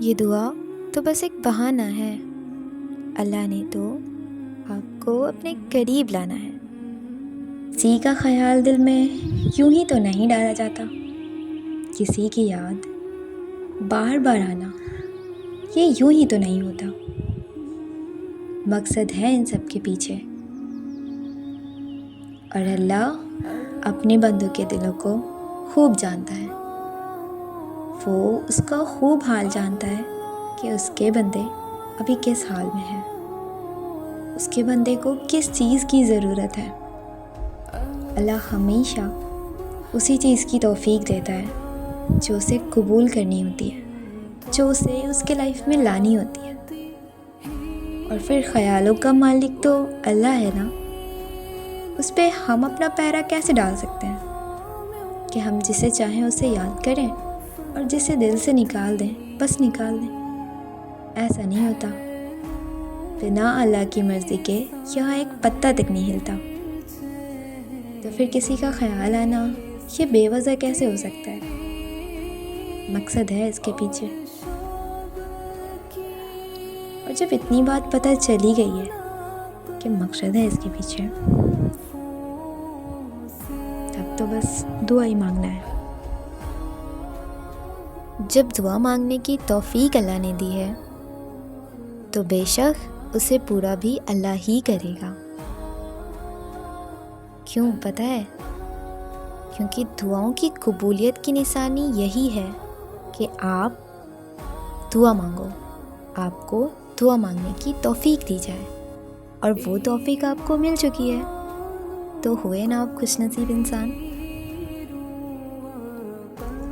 یہ دعا تو بس ایک بہانہ ہے، اللہ نے تو آپ کو اپنے قریب لانا ہے۔ کسی کا خیال دل میں یوں ہی تو نہیں ڈالا جاتا، کسی کی یاد بار بار آنا یہ یوں ہی تو نہیں ہوتا۔ مقصد ہے ان سب کے پیچھے، اور اللہ اپنے بندوں کے دلوں کو خوب جانتا ہے۔ وہ اس کا خوب حال جانتا ہے کہ اس کے بندے ابھی کس حال میں ہیں، اس کے بندے کو کس چیز کی ضرورت ہے۔ اللہ ہمیشہ اسی چیز کی توفیق دیتا ہے جو اسے قبول کرنی ہوتی ہے، جو اسے اس کے لائف میں لانی ہوتی ہے۔ اور پھر خیالوں کا مالک تو اللہ ہے نا، اس پہ ہم اپنا پیرا کیسے ڈال سکتے ہیں کہ ہم جسے چاہیں اسے یاد کریں اور جسے دل سے نکال دیں بس نکال دیں؟ ایسا نہیں ہوتا۔ بنا اللہ کی مرضی کے یہاں ایک پتا تک نہیں ہلتا، تو پھر کسی کا خیال آنا یہ بے وجہ کیسے ہو سکتا ہے؟ مقصد ہے اس کے پیچھے۔ اور جب اتنی بات پتہ چلی گئی ہے کہ مقصد ہے اس کے پیچھے، تب تو بس دعا ہی مانگنا ہے۔ جب دعا مانگنے کی توفیق اللہ نے دی ہے تو بے شک اسے پورا بھی اللہ ہی کرے گا۔ کیوں پتہ ہے؟ کیونکہ دعاؤں کی قبولیت کی نشانی یہی ہے کہ آپ دعا مانگو، آپ کو دعا مانگنے کی توفیق دی جائے، اور وہ توفیق آپ کو مل چکی ہے، تو ہوئے نا آپ خوش نصیب انسان۔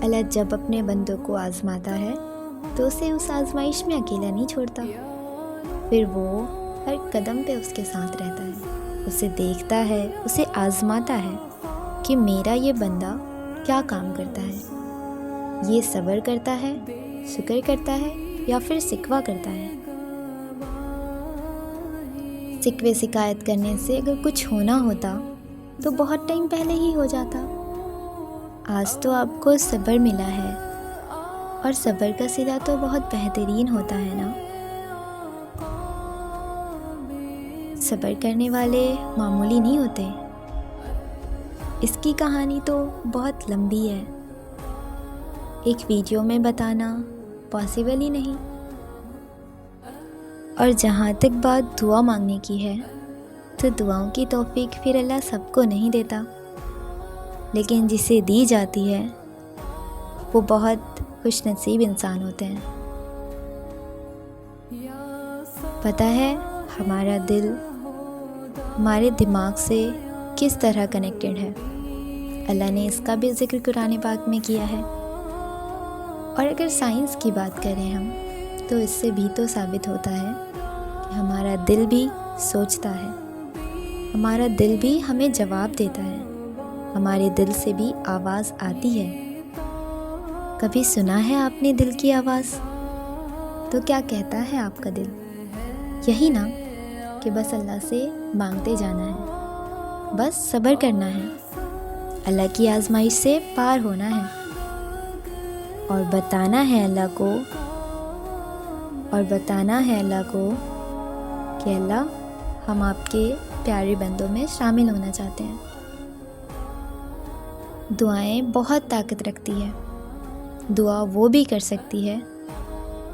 اللہ جب اپنے بندوں کو آزماتا ہے تو اسے اس آزمائش میں اکیلا نہیں چھوڑتا، پھر وہ ہر قدم پہ اس کے ساتھ رہتا ہے، اسے دیکھتا ہے، اسے آزماتا ہے کہ میرا یہ بندہ کیا کام کرتا ہے، یہ صبر کرتا ہے، شکر کرتا ہے، یا پھر شکوہ کرتا ہے۔ شکوے شکایت کرنے سے اگر کچھ ہونا ہوتا تو بہت ٹائم پہلے ہی ہو جاتا۔ آج تو آپ کو صبر ملا ہے، اور صبر کا صلہ تو بہت بہترین ہوتا ہے نا۔ صبر کرنے والے معمولی نہیں ہوتے، اس کی کہانی تو بہت لمبی ہے، ایک ویڈیو میں بتانا پاسبل ہی نہیں۔ اور جہاں تک بات دعا مانگنے کی ہے تو دعاؤں کی توفیق پھر اللہ سب کو نہیں دیتا، لیکن جسے دی جاتی ہے وہ بہت خوش نصیب انسان ہوتے ہیں۔ پتہ ہے ہمارا دل ہمارے دماغ سے کس طرح کنیکٹڈ ہے؟ اللہ نے اس کا بھی ذکر قرآن پاک میں کیا ہے۔ اور اگر سائنس کی بات کریں ہم تو اس سے بھی تو ثابت ہوتا ہے کہ ہمارا دل بھی سوچتا ہے، ہمارا دل بھی ہمیں جواب دیتا ہے، ہمارے دل سے بھی آواز آتی ہے۔ کبھی سنا ہے آپ نے دل کی آواز؟ تو کیا کہتا ہے آپ کا دل؟ یہی نا کہ بس اللہ سے مانگتے جانا ہے، بس صبر کرنا ہے، اللہ کی آزمائش سے پار ہونا ہے، اور بتانا ہے اللہ کو کہ اللہ ہم آپ کے پیارے بندوں میں شامل ہونا چاہتے ہیں۔ دعائیں بہت طاقت رکھتی ہے، دعا وہ بھی کر سکتی ہے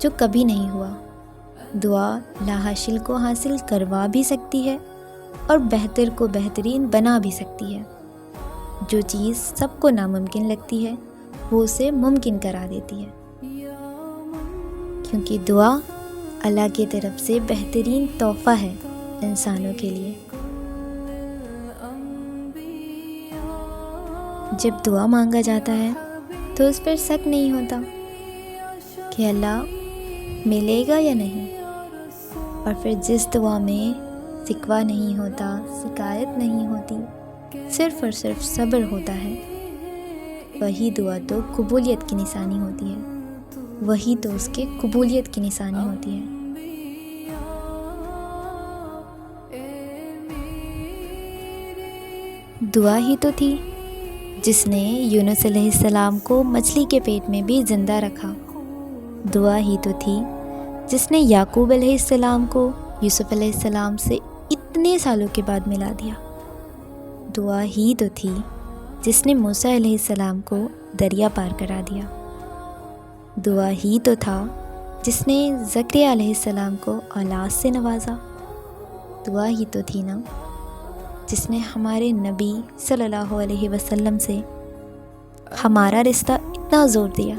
جو کبھی نہیں ہوا، دعا لاحاصل کو حاصل کروا بھی سکتی ہے اور بہتر کو بہترین بنا بھی سکتی ہے۔ جو چیز سب کو ناممکن لگتی ہے وہ اسے ممکن کرا دیتی ہے، کیونکہ دعا اللہ کی طرف سے بہترین تحفہ ہے انسانوں کے لیے۔ جب دعا مانگا جاتا ہے تو اس پر شک نہیں ہوتا کہ اللہ ملے گا یا نہیں، اور پھر جس دعا میں شکوہ نہیں ہوتا، شکایت نہیں ہوتی، صرف اور صرف صبر ہوتا ہے، وہی دعا تو قبولیت کی نشانی ہوتی ہے، وہی تو اس کے قبولیت کی نشانی ہوتی ہے۔ دعا ہی تو تھی جس نے یونس علیہ السلام کو مچھلی کے پیٹ میں بھی زندہ رکھا، دعا ہی تو تھی جس نے یعقوب علیہ السلام کو یوسف علیہ السلام سے اتنے سالوں کے بعد ملا دیا۔ دعا ہی تو تھی جس نے موسیٰ علیہ السلام کو دریا پار کرا دیا۔ دعا ہی تو تھا جس نے زکریا علیہ السلام کو اولاد سے نوازا۔ دعا ہی تو تھی نا جس نے ہمارے نبی صلی اللہ علیہ وسلم سے ہمارا رشتہ اتنا زور دیا۔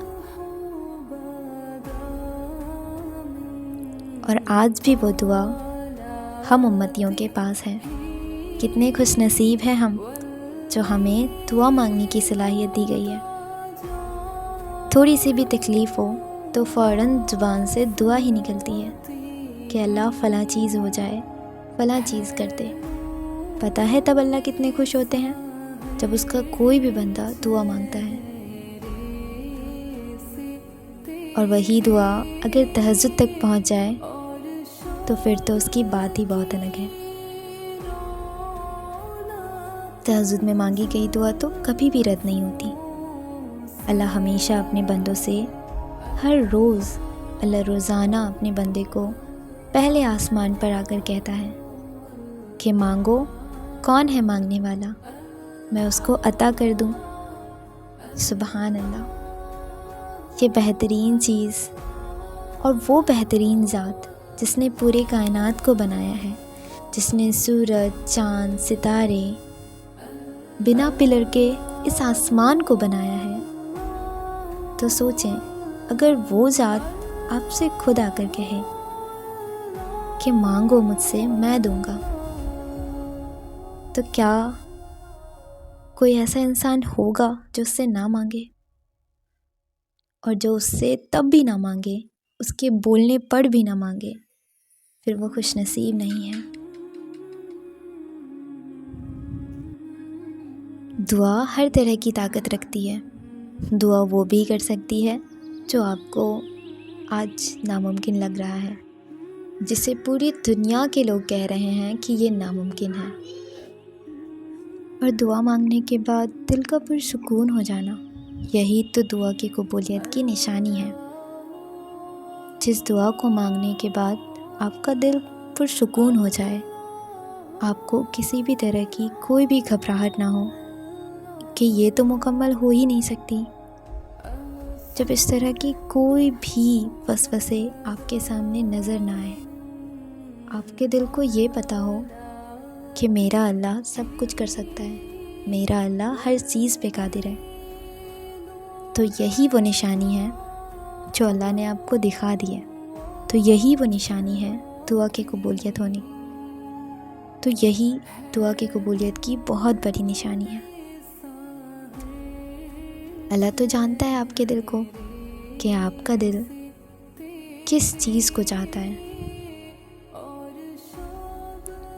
اور آج بھی وہ دعا ہم امتیوں کے پاس ہے۔ کتنے خوش نصیب ہیں ہم جو ہمیں دعا مانگنے کی صلاحیت دی گئی ہے۔ تھوڑی سی بھی تکلیف ہو تو فوراً زبان سے دعا ہی نکلتی ہے کہ اللہ فلاں چیز ہو جائے، فلاں چیز کر دے۔ پتہ ہے تب اللہ کتنے خوش ہوتے ہیں جب اس کا کوئی بھی بندہ دعا مانگتا ہے۔ اور وہی دعا اگر تہجد تک پہنچ جائے تو پھر تو اس کی بات ہی بہت الگ ہے۔ تہجد میں مانگی گئی دعا تو کبھی بھی رد نہیں ہوتی۔ اللہ ہمیشہ اپنے بندوں سے ہر روز، اللہ روزانہ اپنے بندے کو پہلے آسمان پر آ کر کہتا ہے کہ مانگو، کون ہے مانگنے والا، میں اس کو عطا کر دوں۔ سبحان اللہ، یہ بہترین چیز اور وہ بہترین ذات جس نے پورے کائنات کو بنایا ہے، جس نے سورج، چاند، ستارے بنا پلر کے اس آسمان کو بنایا ہے، تو سوچیں اگر وہ ذات آپ سے خود آ کر کہے کہ مانگو مجھ سے، میں دوں گا، تو کیا کوئی ایسا انسان ہوگا جو اس سے نہ مانگے؟ اور جو اس سے تب بھی نہ مانگے، اس کے بولنے پر بھی نہ مانگے، پھر وہ خوش نصیب نہیں ہے۔ دعا ہر طرح کی طاقت رکھتی ہے۔ دعا وہ بھی کر سکتی ہے جو آپ کو آج ناممکن لگ رہا ہے، جسے پوری دنیا کے لوگ کہہ رہے ہیں کہ یہ ناممکن ہے۔ اور دعا مانگنے کے بعد دل کا پرسکون ہو جانا، یہی تو دعا کی قبولیت کی نشانی ہے۔ جس دعا کو مانگنے کے بعد آپ کا دل پرسکون ہو جائے، آپ کو کسی بھی طرح کی کوئی بھی گھبراہٹ نہ ہو کہ یہ تو مکمل ہو ہی نہیں سکتی، جب اس طرح کی کوئی بھی وسوسے آپ کے سامنے نظر نہ آئے، آپ کے دل کو یہ پتہ ہو کہ میرا اللہ سب کچھ کر سکتا ہے، میرا اللہ ہر چیز پہ قادر ہے، تو یہی وہ نشانی ہے جو اللہ نے آپ کو دکھا دی ہے، تو یہی وہ نشانی ہے دعا کی قبولیت ہونی، تو یہی دعا کی قبولیت کی بہت بڑی نشانی ہے۔ اللہ تو جانتا ہے آپ کے دل کو کہ آپ کا دل کس چیز کو چاہتا ہے،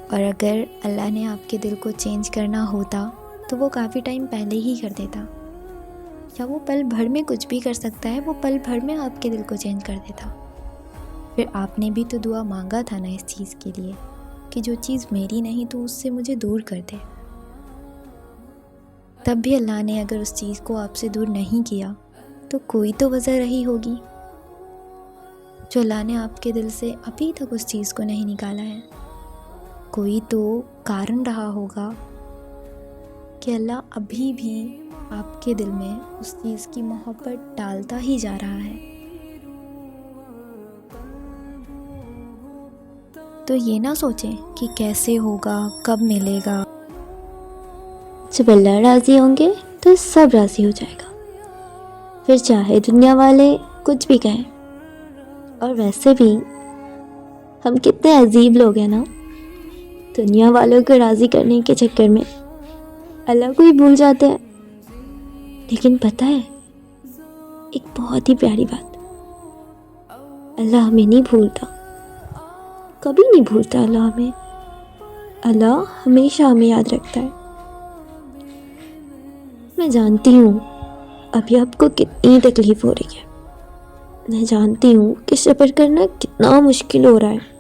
اور اگر اللہ نے آپ کے دل کو چینج کرنا ہوتا تو وہ کافی ٹائم پہلے ہی کر دیتا، یا وہ پل بھر میں کچھ بھی کر سکتا ہے، وہ پل بھر میں آپ کے دل کو چینج کر دیتا۔ پھر آپ نے بھی تو دعا مانگا تھا نا اس چیز کے لیے کہ جو چیز میری نہیں تو اس سے مجھے دور کر دے، تب بھی اللہ نے اگر اس چیز کو آپ سے دور نہیں کیا تو کوئی تو وجہ رہی ہوگی جو اللہ نے آپ کے دل سے ابھی تک اس چیز کو نہیں نکالا ہے، کوئی تو کارن رہا ہوگا کہ اللہ ابھی بھی آپ کے دل میں اس چیز کی محبت ڈالتا ہی جا رہا ہے۔ تو یہ نہ سوچیں کہ کیسے ہوگا، کب ملے گا، جب اللہ راضی ہوں گے تو سب راضی ہو جائے گا، پھر چاہے دنیا والے کچھ بھی کہیں۔ اور ویسے بھی ہم کتنے عجیب لوگ ہیں نا، دنیا والوں کو راضی کرنے کے چکر میں اللہ کو ہی بھول جاتے ہیں۔ لیکن پتہ ہے ایک بہت ہی پیاری بات، اللہ ہمیں نہیں بھولتا، کبھی نہیں بھولتا اللہ ہمیں، اللہ ہمیشہ ہمیں یاد رکھتا ہے۔ میں جانتی ہوں ابھی آپ کو کتنی تکلیف ہو رہی ہے، میں جانتی ہوں کہ صبر کرنا کتنا مشکل ہو رہا ہے،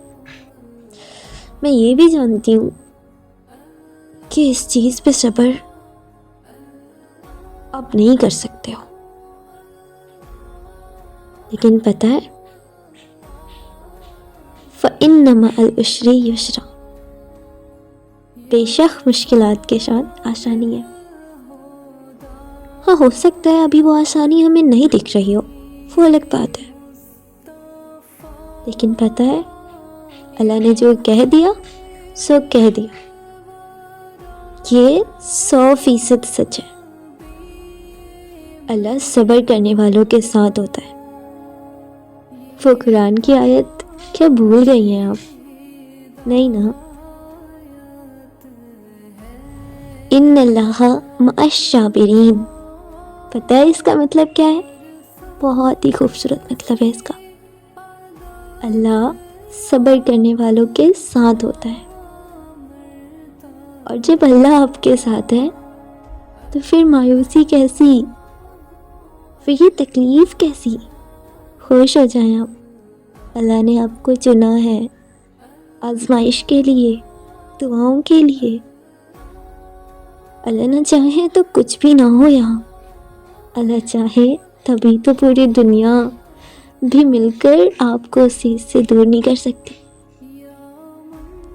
میں یہ بھی جانتی ہوں کہ اس چیز پہ صبر آپ نہیں کر سکتے ہو، لیکن پتہ ہے فَإِنَّ مَعَ الْعُسْرِ يُسْرًا، بے شک مشکلات کے ساتھ آسانی ہے۔ ہاں ہو سکتا ہے ابھی وہ آسانی ہمیں نہیں دکھ رہی ہو، وہ الگ بات ہے، لیکن پتہ ہے اللہ نے جو کہہ دیا سو کہہ دیا، یہ 100% سچ ہے۔ اللہ صبر کرنے والوں کے ساتھ ہوتا ہے۔ وہ قرآن کی آیت کیا بھول گئی ہیں آپ؟ نہیں نا؟ ان اللہ مع الصابرین، پتہ ہے اس کا مطلب کیا ہے؟ بہت ہی خوبصورت مطلب ہے اس کا۔ اللہ صبر کرنے والوں کے ساتھ ہوتا ہے، اور جب اللہ آپ کے ساتھ ہے تو پھر مایوسی کیسی، پھر یہ تکلیف کیسی؟ خوش ہو جائیں آپ، اللہ نے آپ کو چنا ہے آزمائش کے لیے، دعاؤں کے لیے۔ اللہ نہ چاہے تو کچھ بھی نہ ہو یہاں، اللہ چاہے تبھی تو پوری دنیا بھی مل کر آپ کو اس چیز سے دور نہیں کر سکتی۔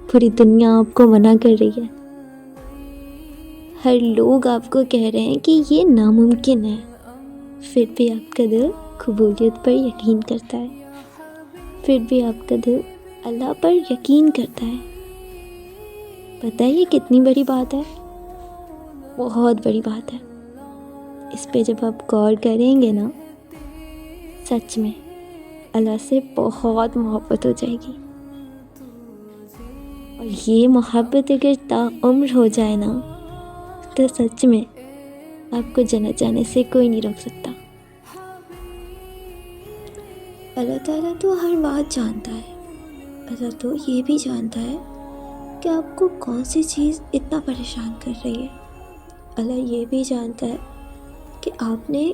پوری دنیا آپ کو منع کر رہی ہے، ہر لوگ آپ کو کہہ رہے ہیں کہ یہ ناممکن ہے، پھر بھی آپ کا دل قبولیت پر یقین کرتا ہے، پھر بھی آپ کا دل اللہ پر یقین کرتا ہے۔ پتہ ہے یہ کتنی بڑی بات ہے؟ بہت بڑی بات ہے۔ اس پہ جب آپ غور کریں گے نا، سچ میں اللہ سے بہت محبت ہو جائے گی، اور یہ محبت اگر تاعمر ہو جائے نا تو سچ میں آپ کو جنت جانے سے کوئی نہیں روک سکتا۔ اللہ تعالیٰ تو ہر بات جانتا ہے، اللہ تو یہ بھی جانتا ہے کہ آپ کو کون سی چیز اتنا پریشان کر رہی ہے، اللہ یہ بھی جانتا ہے کہ آپ نے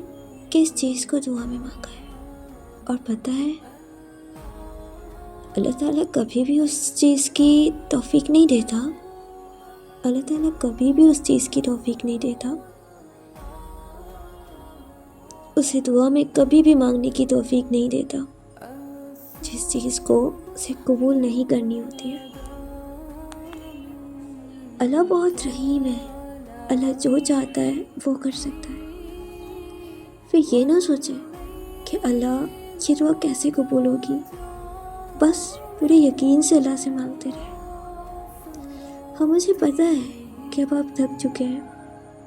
کس چیز کو دعا میں مانگا ہے، اور پتہ ہے اللہ تعالیٰ کبھی بھی اس چیز کی توفیق نہیں دیتا، اللہ تعالیٰ کبھی بھی اس چیز کی توفیق نہیں دیتا، اسے دعا میں کبھی بھی مانگنے کی توفیق نہیں دیتا جس چیز کو اسے قبول نہیں کرنی ہوتی ہے۔ اللہ بہت رحیم ہے، اللہ جو چاہتا ہے وہ کر سکتا ہے۔ پھر یہ نہ سوچے کہ اللہ یہ دعا کیسے قبول ہوگی، بس پورے یقین سے اللہ سے مانگتے رہے۔ ہاں مجھے پتہ ہے کہ اب آپ تھک چکے ہیں،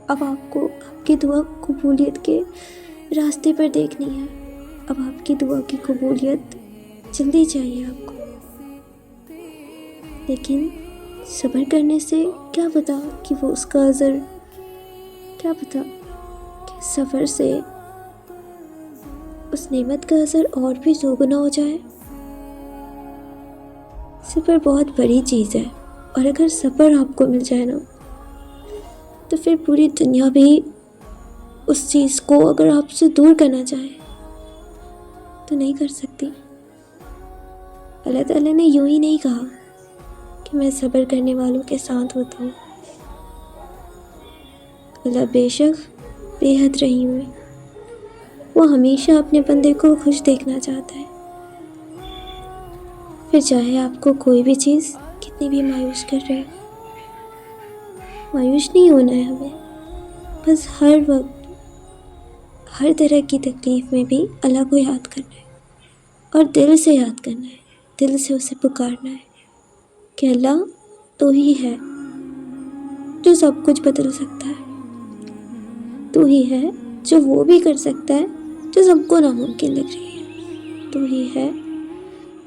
اب آپ کو آپ کی دعا قبولیت کے راستے پر دیکھنی ہے، اب آپ کی دعا کی قبولیت جلدی چاہیے آپ کو، لیکن صبر کرنے سے کیا پتا کہ وہ اس کا اثر، کیا پتا کہ صبر سے اس نعمت کا اثر اور بھی دوگنا ہو جائے۔ صبر بہت بڑی چیز ہے، اور اگر صبر آپ کو مل جائے نا تو پھر پوری دنیا بھی اس چیز کو اگر آپ سے دور کرنا چاہے تو نہیں کر سکتی۔ اللہ تعالیٰ نے یوں ہی نہیں کہا کہ میں صبر کرنے والوں کے ساتھ ہوتا ہوں۔ اللہ بے شک بے حد رحیم ہے، وہ ہمیشہ اپنے بندے کو خوش دیکھنا چاہتا ہے، پھر چاہے آپ کو کوئی بھی چیز کتنی بھی مایوس کر رہے، مایوس نہیں ہونا ہے ہمیں، بس ہر وقت ہر طرح کی تکلیف میں بھی اللہ کو یاد کرنا ہے، اور دل سے یاد کرنا ہے، دل سے اسے پکارنا ہے کہ اللہ تو ہی ہے جو سب کچھ بدل سکتا ہے، تو ہی ہے جو وہ بھی کر سکتا ہے جو سب کو ناممکن لگ رہی ہے، تو ہی ہے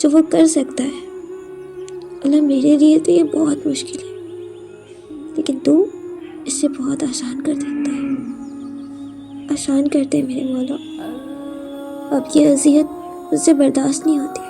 جو وہ کر سکتا ہے۔ اللہ میرے لیے تو یہ بہت مشکل ہے، لیکن تو اس سے بہت آسان کر دیتا ہے، آسان کر دے میرے مولا، اب یہ اذیت مجھ سے برداشت نہیں ہوتی۔